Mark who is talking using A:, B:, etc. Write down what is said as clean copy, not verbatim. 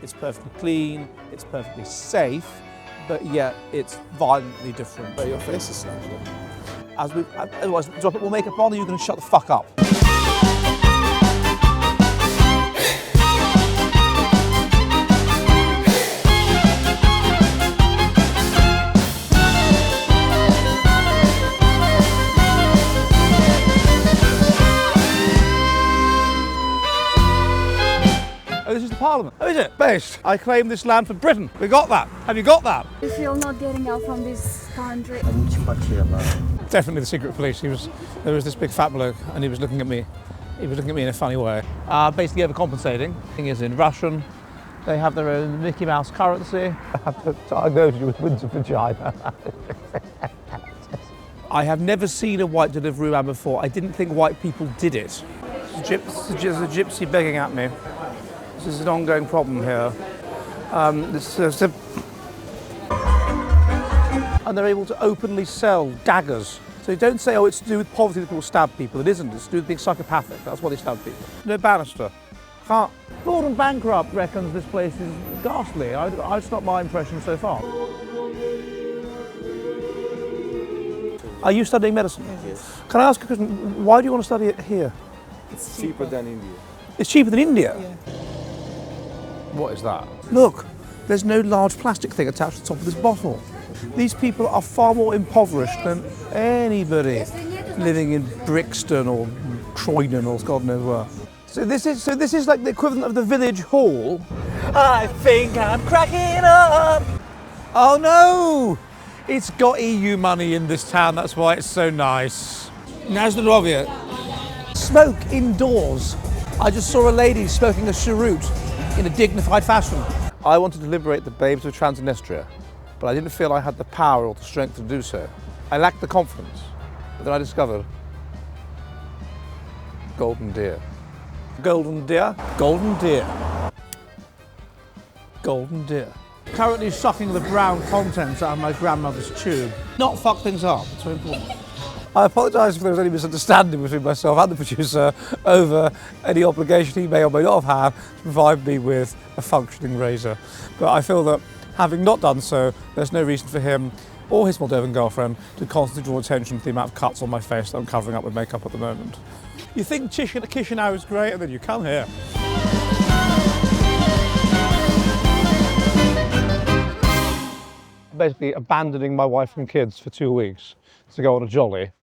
A: It's perfectly clean, it's perfectly safe, but yet it's violently different.
B: But your face is slashed up.
A: Otherwise, do I put more makeup on or are you going to shut the fuck up? Oh, this is the Parliament. Oh, is it? Based. I claim this land for Britain. We got that. Have you got that?
C: You feel not getting out from this country.
A: Definitely the secret police. There was this big fat bloke and he was looking at me. He was looking at me in a funny way. Basically overcompensating. Thing is, in Russian, they have their own Mickey Mouse currency. I have to diagnose you with winter vagina. I have never seen a white delivery man before. I didn't think white people did it. There's a gypsy begging at me. This is an ongoing problem here. And they're able to openly sell daggers. So you don't say, oh, it's to do with poverty that people stab people. It isn't. It's to do with being psychopathic. That's why they stab people. No banister. Can't. Gordon Bankrupt reckons this place is ghastly. It's not my impression so far. Are you studying medicine?
B: Yes.
A: Can I ask a question? Why do you want to study it here?
B: It's cheaper than India.
A: It's cheaper than India?
B: Yeah.
A: What is that? Look, there's no large plastic thing attached to the top of this bottle. These people are far more impoverished than anybody living in Brixton or Croydon or God knows where. So this is like the equivalent of the village hall. I think I'm cracking up. Oh no! It's got EU money in this town, that's why it's so nice. Nazdrovia. Smoke indoors. I just saw a lady smoking a cheroot in a dignified fashion. I wanted to liberate the babes of Transnistria, but I didn't feel I had the power or the strength to do so. I lacked the confidence, but then I discovered golden deer. Golden deer, golden deer, golden deer. Currently sucking the brown contents out of my grandmother's tube. Not fuck things up, it's very important. I apologise if there was any misunderstanding between myself and the producer over any obligation he may or may not have had to provide me with a functioning razor. But I feel that having not done so, there's no reason for him or his Moldovan girlfriend to constantly draw attention to the amount of cuts on my face that I'm covering up with makeup at the moment. You think Chisinau is great and then you come here. Basically abandoning my wife and kids for 2 weeks to go on a jolly.